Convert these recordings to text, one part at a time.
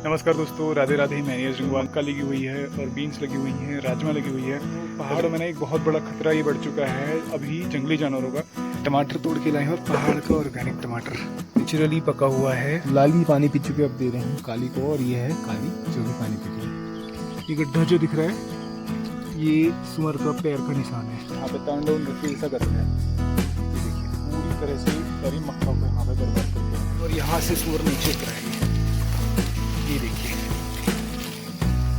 नमस्कार दोस्तों, राधे राधे। मैं नीरज रिंगवाल का लगी हुई है और बीन्स लगी हुई हैं, राजमा लगी हुई है। पहाड़ों में ना एक बहुत बड़ा खतरा ये बढ़ चुका है अभी जंगली जानवरों का। टमाटर तोड़ के लाए हैं और पहाड़ का ऑर्गेनिक टमाटर नेचुरली पका हुआ है। लाली पानी पी चुके अब दे रहे हैं काली को, और ये है काली जो भी पानी पी रही है। ये गड्ढा जो दिख रहा है ये सुअर का पैर का निशान है। यहाँ पे तांडव नृत्य ऐसा करते हैं। ये देखिए पूरी तरह से सारी मक्का को यहाँ पे बर्बाद कर दिया है और यहाँ से सुअर नीचे उतरा है। ये देखिए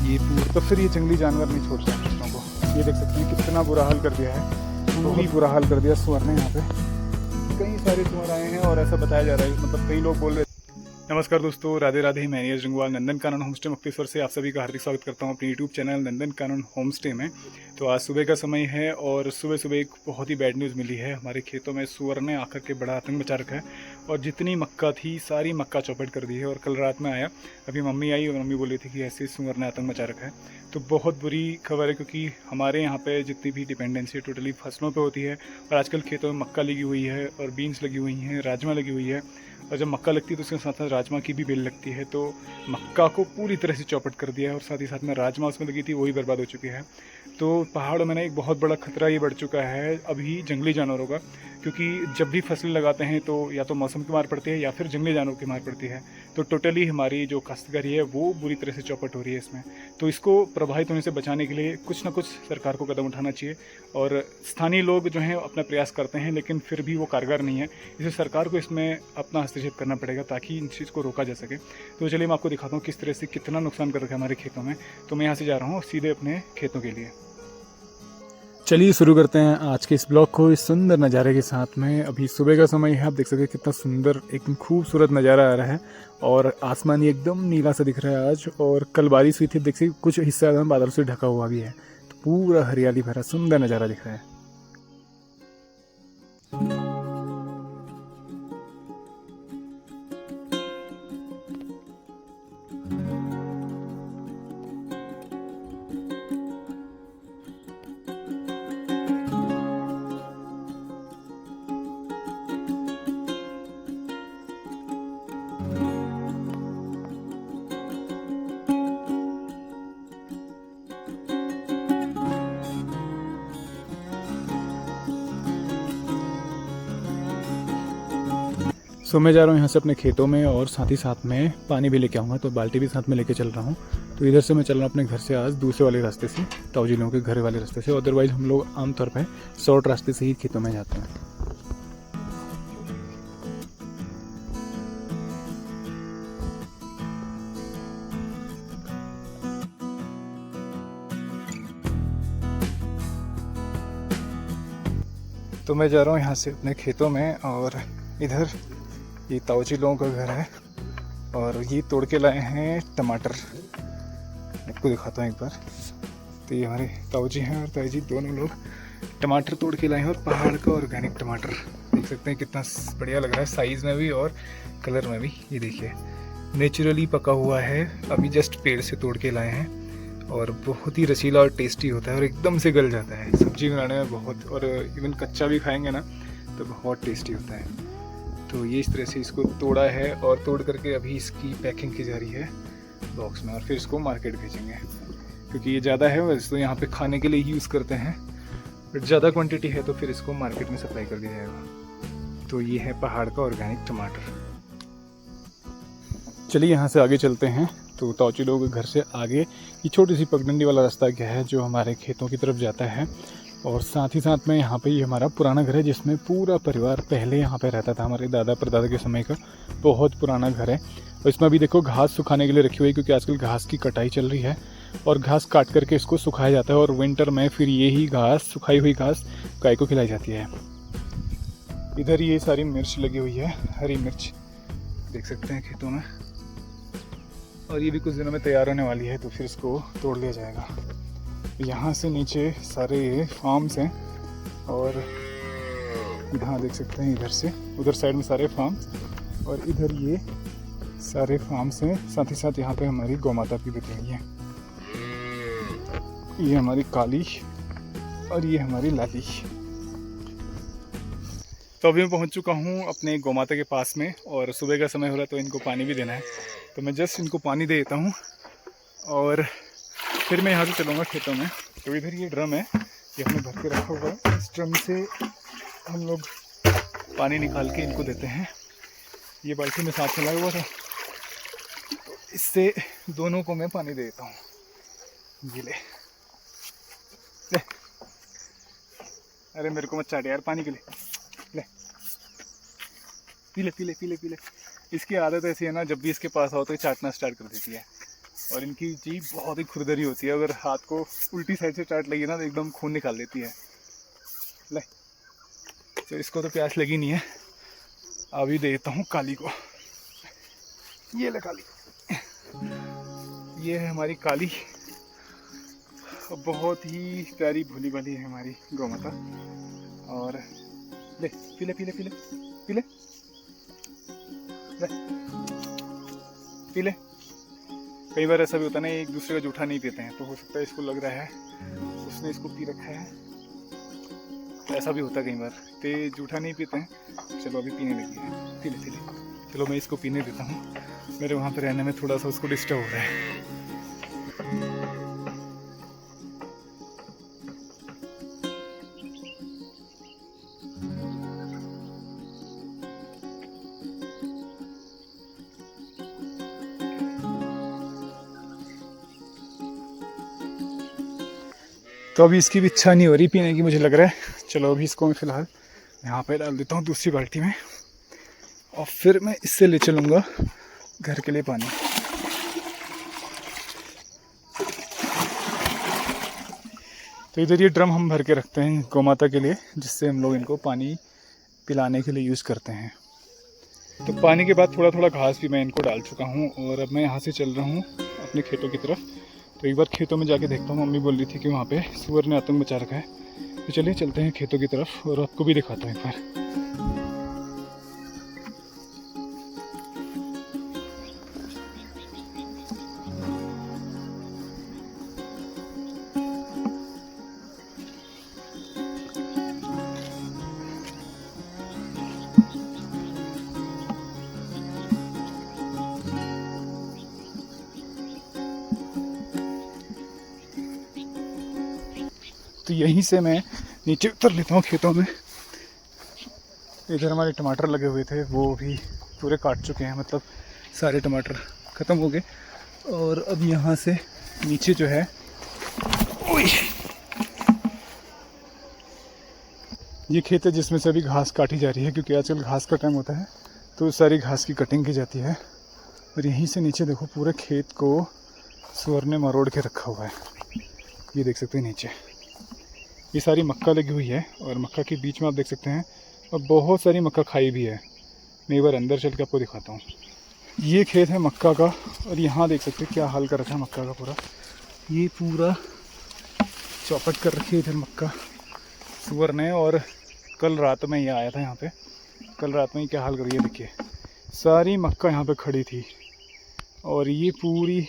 ये पूरा तब फिर ये जंगली जानवर नहीं छोड़ते हैं दूसरों को। ये देख सकते हैं कितना बुरा हाल कर दिया है, बहुत बुरा हाल कर दिया सुअर ने। यहाँ पे कई सारे सुअर आए हैं और ऐसा बताया जा रहा है, मतलब कई लोग बोल रहे हैं। नमस्कार दोस्तों, राधे राधे। मैं नीरज रिंगवाल नंदन कानन होमस्टे मुक्तेश्वर से आप सभी का हार्दिक स्वागत करता हूं अपने YouTube channel Nandan Kanan homestay में। तो आज सुबह का समय है और सुबह सुबह एक बहुत ही बैड न्यूज़ मिली है। हमारे खेतों में सुअर ने आकर के बड़ा आतंक मचा रखा है और जितनी मक्का थी सारी मक्का चौपट कर दी है। और कल रात में आया, अभी मम्मी आई और मम्मी बोली थी कि ऐसे सुअर ने आतंक मचा रखा है। तो बहुत बुरी खबर है, क्योंकि हमारे यहाँ पे जितनी भी डिपेंडेंसी टोटली फसलों पे होती है। और आजकल खेतों में मक्का लगी हुई है और बीन्स लगी हुई हैं, राजमा लगी हुई है। और जब मक्का लगती है तो उसके साथ साथ राजमा की भी बेल लगती है। तो मक्का को पूरी तरह से चौपट कर दिया है और साथ ही साथ में राजमा उसमें लगी थी वो भी बर्बाद हो चुकी है। तो पहाड़ों में ना एक बहुत बड़ा खतरा ये बढ़ चुका है अभी जंगली जानवरों का, क्योंकि जब भी फसलें लगाते हैं तो या तो मौसम की मार पड़ती है या फिर जंगली जानवरों की मार पड़ती है। तो टोटली हमारी जो काश्तकारी है वो बुरी तरह से चौपट हो रही है इसमें। तो इसको प्रभावित होने से बचाने के लिए कुछ ना कुछ सरकार को कदम उठाना चाहिए। और स्थानीय लोग जो हैं अपना प्रयास करते हैं, लेकिन फिर भी वो कारगर नहीं है। इसलिए सरकार को इसमें अपना हस्तक्षेप करना पड़ेगा ताकि इन चीज़ को रोका जा सके। तो चलिए मैं आपको दिखाता हूँ किस तरह से कितना नुकसान कर रखा है हमारे खेतों में। तो मैं यहाँ से जा रहा हूँ सीधे अपने खेतों के लिए। चलिए शुरू करते हैं आज के इस ब्लॉग को इस सुंदर नज़ारे के साथ में। अभी सुबह का समय है, आप देख सकते हैं कितना सुंदर एकदम खूबसूरत नज़ारा आ रहा है और आसमान एकदम नीला सा दिख रहा है आज। और कल बारिश हुई थी, देख सकते कुछ हिस्सा बादल से ढका हुआ भी है। तो पूरा हरियाली भरा सुंदर नज़ारा दिख रहा है। सो मैं जा रहा हूँ यहाँ से अपने खेतों में और साथ ही साथ में पानी भी लेके आऊँगा। तो बाल्टी भी साथ में लेके चल रहा हूँ। तो इधर से मैं चल रहा हूँ अपने घर से आज दूसरे वाले रास्ते से, ताऊजी लोगों के घर वाले रास्ते से। अदरवाइज़ हम लोग आमतौर पर शॉर्ट रास्ते से ही खेतों में जाते हैं। तो मैं जा रहा हूँ यहाँ से अपने खेतों में और इधर ये ताऊजी लोगों का घर है और ये तोड़ के लाए हैं टमाटर। आपको दिखाता हूँ एक बार। तो ये हमारे ताऊजी हैं और ताई जी दोनों लोग टमाटर तोड़ के लाए हैं और पहाड़ का ऑर्गेनिक टमाटर देख सकते हैं कितना बढ़िया लग रहा है साइज़ में भी और कलर में भी। ये देखिए नेचुरली पका हुआ है, अभी जस्ट पेड़ से तोड़ के लाए हैं और बहुत ही रसीला और टेस्टी होता है और एकदम से गल जाता है सब्जी बनाने में बहुत। और इवन कच्चा भी खाएंगे ना तो बहुत टेस्टी होता है। तो ये इस तरह से इसको तोड़ा है और तोड़ करके अभी इसकी पैकिंग की जा रही है बॉक्स में और फिर इसको मार्केट भेजेंगे, क्योंकि ये ज़्यादा है। वैसे तो यहाँ पे खाने के लिए यूज़ करते हैं, बट ज़्यादा क्वांटिटी है तो फिर इसको मार्केट में सप्लाई कर दिया जाएगा। तो ये है पहाड़ का ऑर्गेनिक टमाटर। चलिए यहाँ से आगे चलते हैं। तो ताऊजी लोगों के घर से आगे ये छोटी सी पगडंडी वाला रास्ता क्या है जो हमारे खेतों की तरफ जाता है। और साथ ही साथ में यहाँ पे ये हमारा पुराना घर है जिसमें पूरा परिवार पहले यहाँ पे रहता था। हमारे दादा परदादा के समय का बहुत पुराना घर है। और इसमें अभी देखो घास सुखाने के लिए रखी हुई है, क्योंकि आजकल घास की कटाई चल रही है और घास काट करके इसको सुखाया जाता है और विंटर में फिर यही घास, सुखाई हुई घास गाय को खिलाई जाती है। इधर ये सारी मिर्च लगी हुई है, हरी मिर्च देख सकते हैं खेतों में। और ये भी कुछ दिनों में तैयार होने वाली है तो फिर इसको तोड़ लिया जाएगा। यहाँ से नीचे सारे फार्म्स हैं और यहाँ देख सकते हैं इधर से उधर साइड में सारे फार्म्स और इधर ये सारे फार्म्स हैं। साथ ही साथ यहाँ पे हमारी गौ माता भी बैठी हुई है। ये हमारी काली और ये हमारी लाली। तो अभी मैं पहुँच चुका हूँ अपने गौ माता के पास में और सुबह का समय हो रहा है तो इनको पानी भी देना है। तो मैं जस्ट इनको पानी दे देता हूँ और फिर मैं यहाँ से चलूँगा खेतों में। तो इधर ये ड्रम है, ये हमने भर के रखा हुआ है। इस ड्रम से हम लोग पानी निकाल के इनको देते हैं। ये बाल्टी में साथ चला हुआ था, तो इससे दोनों को मैं पानी दे देता हूँ। ये ले, अरे मेरे को मत चाट यार, पानी के लिए ले, पी ले पी ले पी ले पी ले। इसकी आदत ऐसी है ना, जब भी इसके पास आओ तो ये चाटना स्टार्ट कर देती है। और इनकी जीभ बहुत ही खुरदरी होती है, अगर हाथ को उल्टी साइड से चाट लगी ना तो एकदम खून निकाल देती है। ले, तो इसको तो प्यास लगी नहीं है, अभी देता हूँ काली को। ये ले काली, ये है हमारी काली, बहुत ही प्यारी भोली भाली है हमारी गौ माता। और ले पी ले पी ले पी ले पी ले पी ले। कई बार ऐसा भी होता है ना, एक दूसरे का जूठा नहीं पीते हैं, तो हो सकता है इसको लग रहा है उसने इसको पी रखा है, तो ऐसा भी होता है कई बार। तो जूठा नहीं पीते हैं, चलो अभी पीने लगी है, पी ले पी ले। चलो मैं इसको पीने देता हूँ, मेरे वहाँ पर रहने में थोड़ा सा उसको डिस्टर्ब हो रहा है। तो अभी इसकी भी इच्छा नहीं हो रही पीने की, मुझे लग रहा है। चलो अभी इसको मैं फ़िलहाल यहाँ पे डाल देता हूँ दूसरी बाल्टी में, और फिर मैं इससे ले चलूँगा घर के लिए पानी। तो इधर ये ड्रम हम भर के रखते हैं गौ माता के लिए, जिससे हम लोग इनको पानी पिलाने के लिए यूज़ करते हैं। तो पानी के बाद थोड़ा थोड़ा घास भी मैं इनको डाल चुका हूँ, और अब मैं यहाँ से चल रहा हूँ अपने खेतों की तरफ। तो एक बार खेतों में जाके देखता हूँ, मम्मी बोल रही थी कि वहाँ पे सूअर ने आतंक मचा रखा है। तो चलिए चलते हैं खेतों की तरफ और आपको भी दिखाता हूँ एक बार। तो यहीं से मैं नीचे उतर लेता हूँ खेतों में। इधर हमारे टमाटर लगे हुए थे, वो भी पूरे काट चुके हैं, मतलब सारे टमाटर ख़त्म हो गए। और अब यहाँ से नीचे जो है, ये खेत है जिसमें से अभी घास काटी जा रही है, क्योंकि आजकल घास का टाइम होता है, तो सारी घास की कटिंग की जाती है। और यहीं से नीचे देखो, पूरे खेत को सूअर ने मरोड़ के रखा हुआ है। ये देख सकते हैं नीचे ये सारी मक्का लगी हुई है, और मक्का के बीच में आप देख सकते हैं और बहुत सारी मक्का खाई भी है। मैं एक बार अंदर चल के आपको दिखाता हूँ। ये खेत है मक्का का, और यहाँ देख सकते हैं क्या हाल कर रखा है मक्का का पूरा। ये पूरा चौपट कर रखी है इधर मक्का सूअर ने। और कल रात में ये आया था यहाँ पे, कल रात में क्या हाल कर रही है देखिए, सारी मक्का यहाँ पे खड़ी थी, और ये पूरी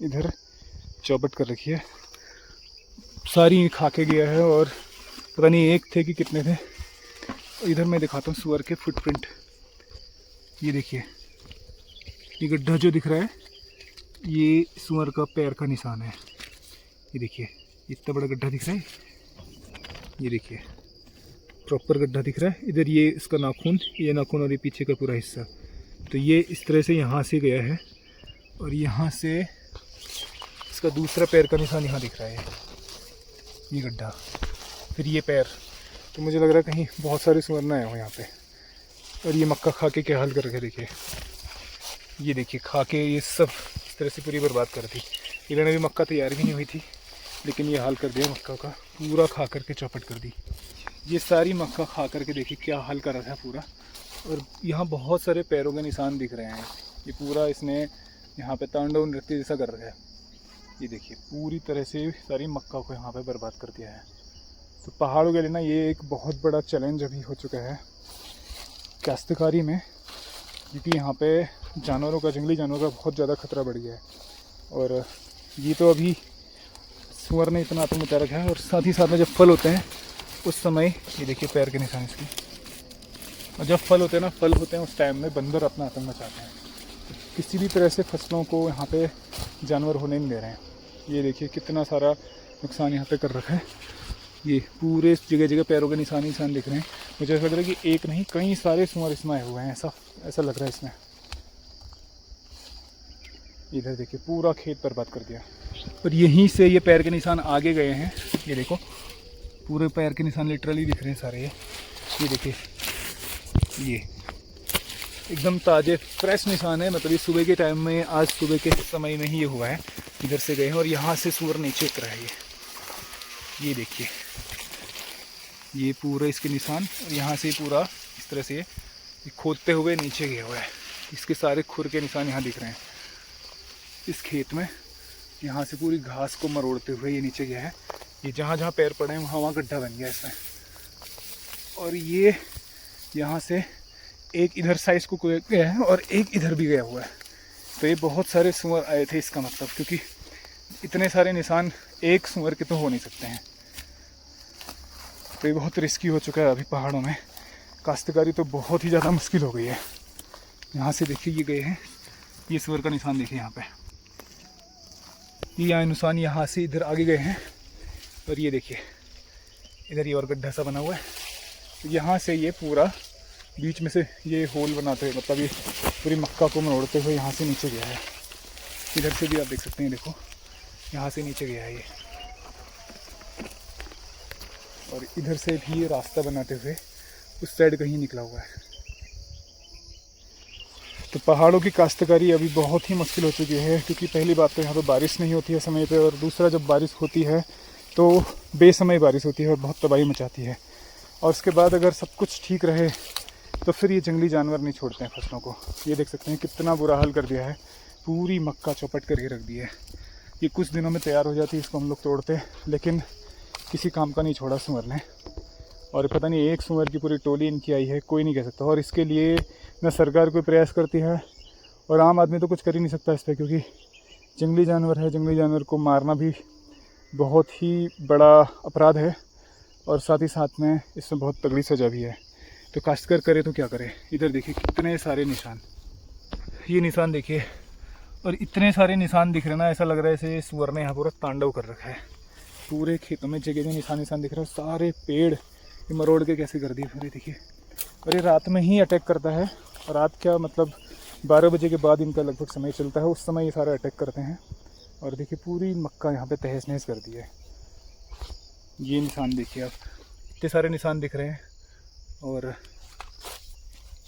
इधर चौपट कर रखी है, सारी खा के गया है। और पता नहीं एक थे कि कितने थे। इधर मैं दिखाता हूँ सूअर के फुटप्रिंट। ये देखिए, ये गड्ढा जो दिख रहा है, ये सूअर का पैर का निशान है। ये देखिए, इतना बड़ा गड्ढा दिख रहा है, ये देखिए प्रॉपर गड्ढा दिख रहा है। इधर ये इसका नाखून, ये नाखून और ये पीछे का पूरा हिस्सा, तो ये इस तरह से यहाँ से गया है, और यहाँ से इसका दूसरा पैर का निशान यहाँ दिख रहा है, ये गड्ढा, फिर ये पैर। तो मुझे लग रहा है कहीं बहुत सारे सूअर ना आए हो यहाँ पे। और ये मक्का खा के क्या हाल कर रखे देखिए, ये देखिए खा के ये सब इस तरह से पूरी बर्बाद कर दी। इन्होंने भी मक्का तैयार भी नहीं हुई थी, लेकिन ये हाल कर दिया मक्का का, पूरा खा करके चौपट कर दी। ये सारी मक्का खा करके देखिए क्या हाल कर रहा है पूरा। और यहाँ बहुत सारे पैरों के निशान दिख रहे हैं, ये पूरा इसने यहाँ पे तांडव नृत्य जैसा कर रखा है। ये देखिए पूरी तरह से सारी मक्का को यहाँ पे बर्बाद कर दिया है। तो पहाड़ों के लिए ना ये एक बहुत बड़ा चैलेंज अभी हो चुका है काश्तकारी में, क्योंकि यहाँ पे जानवरों का, जंगली जानवरों का बहुत ज़्यादा खतरा बढ़ गया है। और ये तो अभी सूअर ने इतना आतंक मचा रखा है। और साथ ही साथ में जब फल होते हैं उस समय, ये देखिए पैर के निशान इसके, और जब फल होते हैं ना, फल होते हैं उस टाइम में बंदर अपना आतंक मचाते हैं। किसी भी तरह से फसलों को यहाँ पे जानवर होने नहीं दे रहे हैं। ये देखिए कितना सारा नुकसान यहाँ पे कर रखा है। ये पूरे जगह जगह पैरों के निशान दिख रहे हैं। मुझे ऐसा लग रहा है कि एक नहीं कई सारे सुअर इसमें आए हुए हैं, ऐसा लग रहा है इसमें। इधर देखिए पूरा खेत बर्बाद कर दिया। और यहीं से ये पैर के निशान आगे गए हैं। ये देखो पूरे पैर के निशान लिटरली दिख रहे हैं सारे। ये देखिए ये एकदम ताज़े फ्रेश निशान है। मतलब ये सुबह के टाइम में, आज सुबह के समय में ही ये हुआ है। इधर से गए हैं और यहाँ से सूअर नीचे उतरा है। ये देखिए ये पूरा इसके निशान, और यहाँ से पूरा इस तरह से ये खोदते हुए नीचे गया हुआ है। इसके सारे खुर के निशान यहाँ दिख रहे हैं इस खेत में। यहाँ से पूरी घास को मरोड़ते हुए ये नीचे गया है। ये जहाँ जहाँ पैर पड़े हैं वहाँ गड्ढा बन गया इसमें। और ये यहाँ से एक इधर साइज को गया है और एक इधर भी गया हुआ है। तो ये बहुत सारे सूअर आए थे इसका मतलब, क्योंकि इतने सारे निशान एक सूअर के तो हो नहीं सकते हैं। तो ये बहुत रिस्की हो चुका है अभी पहाड़ों में। काश्तकारी तो बहुत ही ज़्यादा मुश्किल हो गई है। यहाँ से देखिए ये गए हैं, ये सूअर का निशान देखिए यहाँ पे, ये निशान यहाँ से इधर आगे गए हैं। और ये देखिए इधर ये और गड्ढा सा बना हुआ है। यहाँ से ये पूरा बीच में से ये होल बनाते हुए, मतलब ये पूरी मक्का को मरोड़ते हुए यहाँ से नीचे गया है। इधर से भी आप देख सकते हैं, देखो यहाँ से नीचे गया है ये। और इधर से भी ये रास्ता बनाते हुए उस साइड कहीं निकला हुआ है। तो पहाड़ों की काश्तकारी अभी बहुत ही मुश्किल हो चुकी है, क्योंकि पहली बात तो यहाँ पे बारिश नहीं होती है समय पे, और दूसरा जब बारिश होती है तो बेसमय बारिश होती है और बहुत तबाही मचाती है। और उसके बाद अगर सब कुछ ठीक रहे तो फिर ये जंगली जानवर नहीं छोड़ते हैं फसलों को। ये देख सकते हैं कितना बुरा हाल कर दिया है, पूरी मक्का चौपट करके रख दी है। ये कुछ दिनों में तैयार हो जाती है, इसको हम लोग तोड़ते, लेकिन किसी काम का नहीं छोड़ा सूअर ने। और पता नहीं एक सूअर की पूरी टोली इनकी आई है, कोई नहीं कह सकता। और इसके लिए न सरकार कोई प्रयास करती है और आम आदमी तो कुछ कर ही नहीं सकता इस पर, क्योंकि जंगली जानवर है। जंगली जानवर को मारना भी बहुत ही बड़ा अपराध है, और साथ ही साथ में इसमें बहुत तगड़ी सज़ा भी है। तो काश्तकार करे तो क्या करे। इधर देखिए कितने सारे निशान, ये निशान देखिए, और इतने सारे निशान दिख रहे ना, ऐसा लग रहा है जैसे सूअर ने यहाँ पूरा तांडव कर रखा है। पूरे खेतों में जगह जगह निशान दिख रहा है। सारे पेड़ ये मरोड़ के कैसे कर दिए पूरे, देखिए। और ये रात में ही अटैक करता है। और रात क्या मतलब 12 बजे के बाद इनका लगभग समय चलता है, उस समय ये सारे अटैक करते हैं। और देखिए पूरी मक्का यहाँ पे तहस नहस कर दी है। ये निशान देखिए आप, इतने सारे निशान दिख रहे हैं। और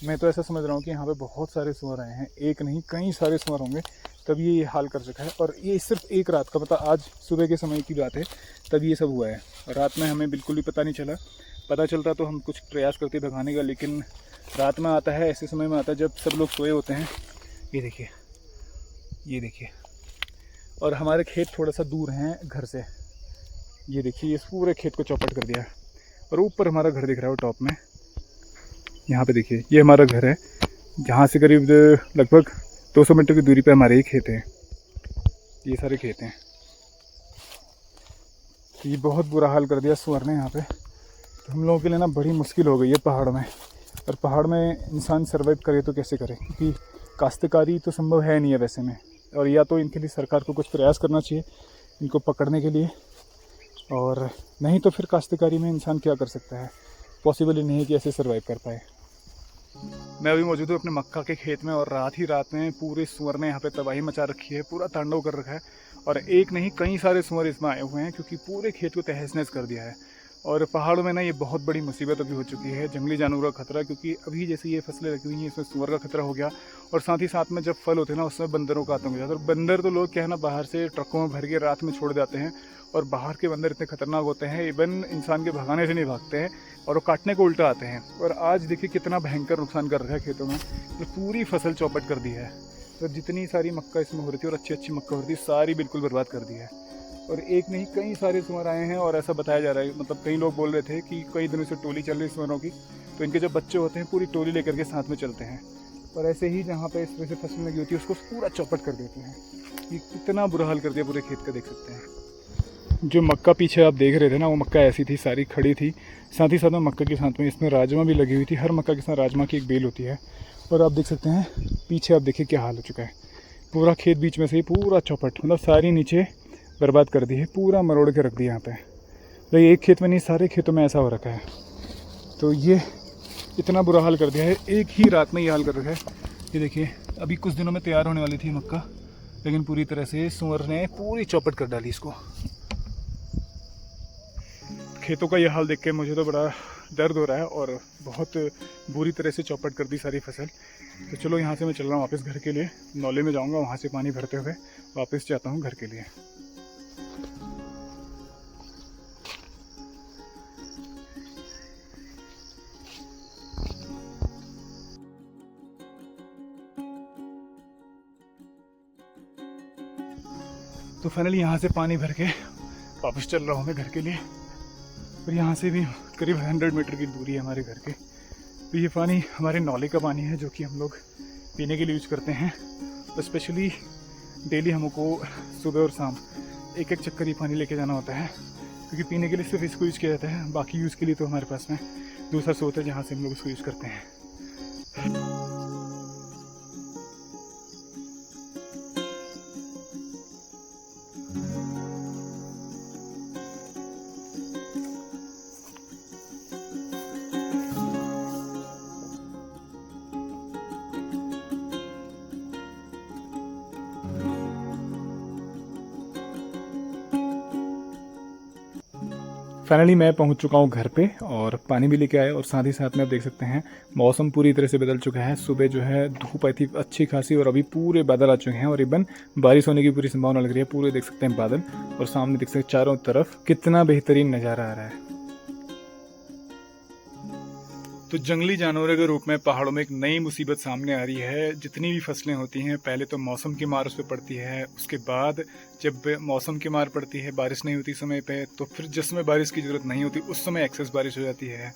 मैं तो ऐसा समझ रहा हूँ कि यहाँ पे बहुत सारे सूअर आए हैं, एक नहीं कई सारे सूअर होंगे, तभी ये हाल कर सका है। और ये सिर्फ एक रात का, मतलब आज सुबह के समय की बात है, तभी ये सब हुआ है। रात में हमें बिल्कुल भी पता नहीं चला। पता चलता तो हम कुछ प्रयास करते भगाने का, लेकिन रात में आता है, ऐसे समय में आता है जब सब लोग सोए होते हैं। ये देखिए, ये देखिए। और हमारे खेत थोड़ा सा दूर हैं घर से। ये देखिए, इस पूरे खेत को चौपट कर दिया है। और ऊपर हमारा घर दिख रहा है टॉप में, यहाँ पे देखिए, ये हमारा घर है, जहाँ से करीब लगभग 200 मीटर की दूरी पे हमारे ही खेत हैं। ये सारे खेत हैं। तो ये बहुत बुरा हाल कर दिया सूअर ने यहाँ पे। तो हम लोगों के लिए ना बड़ी मुश्किल हो गई है पहाड़ में। और पहाड़ में इंसान सर्वाइव करे तो कैसे करे, क्योंकि काश्तकारी तो संभव है नहीं है वैसे में। और या तो इनके लिए सरकार को कुछ प्रयास करना चाहिए इनको पकड़ने के लिए, और नहीं तो फिर काश्तकारी में इंसान क्या कर सकता है। पॉसिबल ही नहीं है कि ऐसे सर्वाइव कर पाए। मैं अभी मौजूद हूँ अपने मक्का के खेत में, और रात ही रात में पूरे सूअर ने यहाँ पे तबाही मचा रखी है, पूरा तांडव कर रखा है। और एक नहीं कई सारे सूअर इसमें आए हुए हैं, क्योंकि पूरे खेत को तहस नहस कर दिया है। और पहाड़ों में ना ये बहुत बड़ी मुसीबत अभी हो चुकी है, जंगली जानवरों का खतरा। क्योंकि अभी जैसे ये फसलें लगी हुई हैं, इसमें सूअर का खतरा हो गया। और साथ ही साथ में जब फल होते हैं ना, उसमें बंदरों का आतंक हो जाता है। और बंदर तो लोग क्या है ना, बाहर से ट्रकों में भर के रात में छोड़ जाते हैं। और बाहर के बंदर इतने खतरनाक होते हैं, इवन इंसान के भगाने से नहीं भागते हैं, और वो काटने को उल्टा आते हैं। और आज देखिए कितना भयंकर नुकसान कर रखा है खेतों में। तो पूरी फसल चौपट कर दी है। तो जितनी सारी मक्का इसमें हो रही थी और अच्छी अच्छी मक्का हो रही थी, सारी बिल्कुल बर्बाद कर दी है। और एक नहीं कई सारे सूअर आए हैं। और ऐसा बताया जा रहा है, मतलब कई लोग बोल रहे थे कि कई दिनों से टोली चल रही सूअरों की, तो इनके जब बच्चे होते हैं पूरी टोली लेकर के साथ में चलते हैं। और ऐसे ही जहाँ पे इस तरह से फसल लगी होती है उसको पूरा चौपट कर देते हैं। ये कितना बुरा हाल कर दिया पूरे खेत का, देख सकते हैं। जो मक्का पीछे आप देख रहे थे ना, वो मक्का ऐसी थी, सारी खड़ी थी। साथ ही साथ में मक्का के साथ में इसमें राजमा भी लगी हुई थी। हर मक्का के साथ राजमा की एक बेल होती है, और आप देख सकते हैं पीछे, आप देखिए क्या हाल हो चुका है। पूरा खेत बीच में से ही पूरा चौपट, मतलब सारी नीचे बर्बाद कर दी है, पूरा मरोड़ के रख दिया यहाँ पे। तो एक खेत में नहीं, सारे खेतों में ऐसा हो रखा है। तो ये इतना बुरा हाल कर दिया है, एक ही रात में ये हाल कर रखा है। ये देखिए, अभी कुछ दिनों में तैयार होने वाली थी मक्का, लेकिन पूरी तरह से सुअर ने पूरी चौपट कर डाली इसको। खेतों का ये हाल देख के मुझे तो बड़ा दर्द हो रहा है और बहुत बुरी तरह से चौपट कर दी सारी फसल। तो चलो, यहाँ से मैं चल रहा हूँ वापस घर के लिए। नौले में जाऊँगा, वहाँ से पानी भरते हुए वापस जाता हूँ घर के लिए। तो फाइनली यहाँ से पानी भर के वापस चल रहा हूँ मैं घर के लिए। और यहाँ से भी करीब 100 मीटर की दूरी है हमारे घर के। तो ये पानी हमारे नौले का पानी है, जो कि हम लोग पीने के लिए यूज़ करते हैं। तो स्पेशली डेली हमको सुबह और शाम एक एक चक्कर ये पानी लेके जाना होता है, क्योंकि पीने के लिए सिर्फ इसको यूज़ किया जाता है। बाकी यूज़ के लिए तो हमारे पास में दूसरा स्रोत है जहाँ से हम लोग उसको यूज़ करते हैं। फाइनली मैं पहुंच चुका हूं घर पे और पानी भी लेके आया, और साथ ही साथ में आप देख सकते हैं मौसम पूरी तरह से बदल चुका है। सुबह जो है धूप आई थी अच्छी खासी, और अभी पूरे बादल आ चुके हैं और इवन बारिश होने की पूरी संभावना लग रही है। पूरे देख सकते हैं बादल, और सामने देख सकते हैं चारों तरफ कितना बेहतरीन नज़ारा आ रहा है। तो जंगली जानवरों के रूप में पहाड़ों में एक नई मुसीबत सामने आ रही है। जितनी भी फसलें होती हैं, पहले तो मौसम की मार उस पर पड़ती है, उसके बाद जब मौसम की मार पड़ती है, बारिश नहीं होती समय पे, तो फिर जिस समय बारिश की ज़रूरत नहीं होती उस समय एक्सेस बारिश हो जाती है,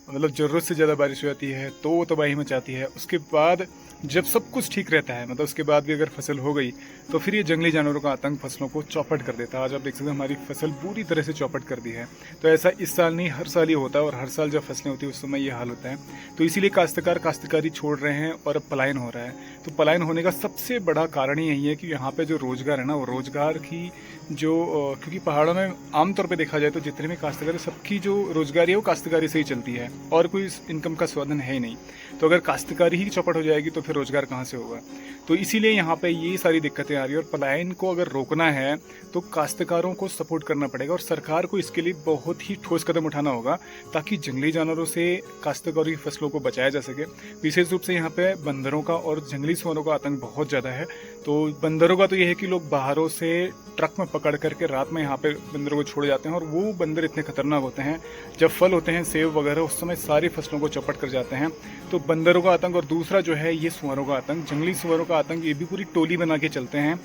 मतलब ज़रूरत से ज़्यादा बारिश हो जाती है, तो वो तबाही मचाती है। उसके बाद जब सब कुछ ठीक रहता है, मतलब उसके बाद भी अगर फसल हो गई, तो फिर ये जंगली जानवरों का आतंक फसलों को चौपट कर देता है। आज आप देख सकते हैं हमारी फसल पूरी तरह से चौपट कर दी है। तो ऐसा इस साल नहीं, हर साल ये होता है, और हर साल जब फसलें होती है उस समय ये हाल होता है। तो इसीलिए काश्तकार काश्तकारी छोड़ रहे हैं और अब पलायन हो रहा है। तो पलायन होने का सबसे बड़ा कारण यही है कि यहाँ पे जो रोज़गार है ना, वो रोज़गार की जो क्योंकि पहाड़ों में आमतौर पे देखा जाए तो जितने भी काश्तकार, सबकी जो रोज़गारी है वो काश्तकारी से ही चलती है, और कोई इनकम का साधन है ही नहीं। तो अगर काश्तकारी ही चौपट हो जाएगी तो फिर रोज़गार कहाँ से होगा। तो इसीलिए यहाँ पे ये सारी दिक्कतें आ रही है, और पलायन को अगर रोकना है तो काश्तकारों को सपोर्ट करना पड़ेगा, और सरकार को इसके लिए बहुत ही ठोस कदम उठाना होगा, ताकि जंगली जानवरों से काश्तकारों की फसलों को बचाया जा सके। विशेष रूप से यहाँ पे बंदरों का और जंगली सुअरों का आतंक बहुत ज़्यादा है। तो बंदरों का तो ये है कि लोग बाहरों से ट्रक में पकड़ करके रात में यहाँ पे बंदरों को छोड़ जाते हैं, और वो बंदर इतने खतरनाक होते हैं, जब फल होते हैं सेब वगैरह उस समय सारी फसलों को चौपट कर जाते हैं। तो बंदरों का आतंक, और दूसरा जो है ये सुअरों का आतंक, जंगली सुअरों का आतंक, ये भी पूरी टोली बना के चलते हैं।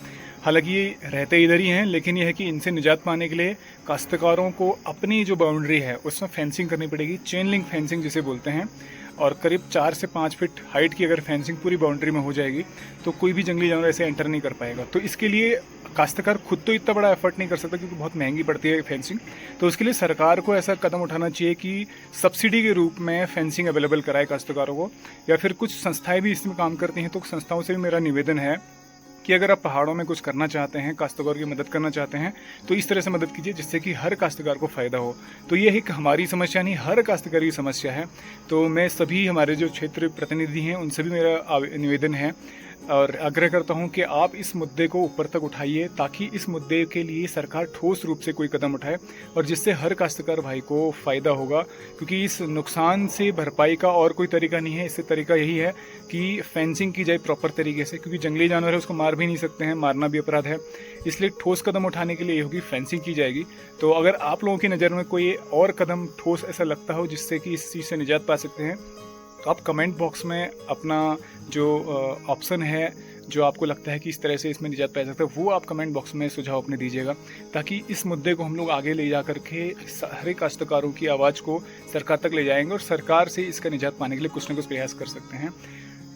हालांकि ये रहते इधर ही हैं, लेकिन ये है कि इनसे निजात पाने के लिए काश्तकारों को अपनी जो बाउंड्री है उसमें फेंसिंग करनी पड़ेगी, चेन लिंक फेंसिंग जिसे बोलते हैं। और करीब 4 से 5 फीट हाइट की अगर फेंसिंग पूरी बाउंड्री में हो जाएगी तो कोई भी जंगली जानवर ऐसे एंटर नहीं कर पाएगा। तो इसके लिए काश्तकार खुद तो इतना बड़ा एफर्ट नहीं कर सकता, क्योंकि बहुत महंगी पड़ती है फेंसिंग। तो उसके लिए सरकार को ऐसा कदम उठाना चाहिए कि सब्सिडी के रूप में फेंसिंग अवेलेबल कराए काश्तकारों को, या फिर कुछ संस्थाएं भी इसमें काम करती हैं, तो संस्थाओं से भी मेरा निवेदन है कि अगर आप पहाड़ों में कुछ करना चाहते हैं, काश्तकारों की मदद करना चाहते हैं, तो इस तरह से मदद कीजिए जिससे कि हर काश्तकार को फ़ायदा हो। तो ये एक हमारी समस्या नहीं, हर काश्तकार की समस्या है। तो मैं सभी हमारे जो क्षेत्र प्रतिनिधि हैं उनसे भी मेरा निवेदन है और आग्रह करता हूं कि आप इस मुद्दे को ऊपर तक उठाइए, ताकि इस मुद्दे के लिए सरकार ठोस रूप से कोई कदम उठाए, और जिससे हर काश्तकार भाई को फ़ायदा होगा। क्योंकि इस नुकसान से भरपाई का और कोई तरीका नहीं है, इससे तरीका यही है कि फेंसिंग की जाए प्रॉपर तरीके से, क्योंकि जंगली जानवर है उसको मार भी नहीं सकते हैं, मारना भी अपराध है। इसलिए ठोस कदम उठाने के लिए ये होगी, फेंसिंग की जाएगी। तो अगर आप लोगों की नज़र में कोई और कदम ठोस ऐसा लगता हो जिससे कि इस चीज़ से निजात पा सकते हैं, तो आप कमेंट बॉक्स में अपना जो ऑप्शन है, जो आपको लगता है कि इस तरह से इसमें निजात पा सकता है, वो आप कमेंट बॉक्स में सुझाव अपने दीजिएगा, ताकि इस मुद्दे को हम लोग आगे ले जा करके सारे काश्तकारों की आवाज़ को सरकार तक ले जाएंगे, और सरकार से इसका निजात पाने के लिए कुछ ना कुछ प्रयास कर सकते हैं।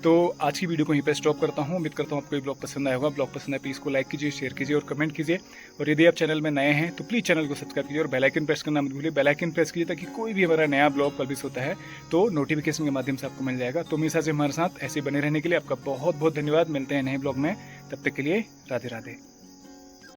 तो आज की वीडियो को यहीं पे स्टॉप करता हूँ। उम्मीद करता हूँ आपको ये ब्लॉग पसंद आया होगा। ब्लॉग पसंद आए प्लीज़ को लाइक कीजिए, शेयर कीजिए और कमेंट कीजिए। और यदि आप चैनल में नए हैं तो प्लीज़ चैनल को सब्सक्राइब कीजिए और बेल आइकन प्रेस करना मत भूलिए। बेल आइकन प्रेस कीजिए ताकि कोई भी हमारा नया ब्लॉग पब्लिश होता है तो नोटिफिकेशन के माध्यम से आपको मिल जाएगा। तो हमेशा से हमारे साथ ऐसे बने रहने के लिए आपका बहुत बहुत धन्यवाद। मिलते हैं नए ब्लॉग में, तब तक के लिए राधे राधे।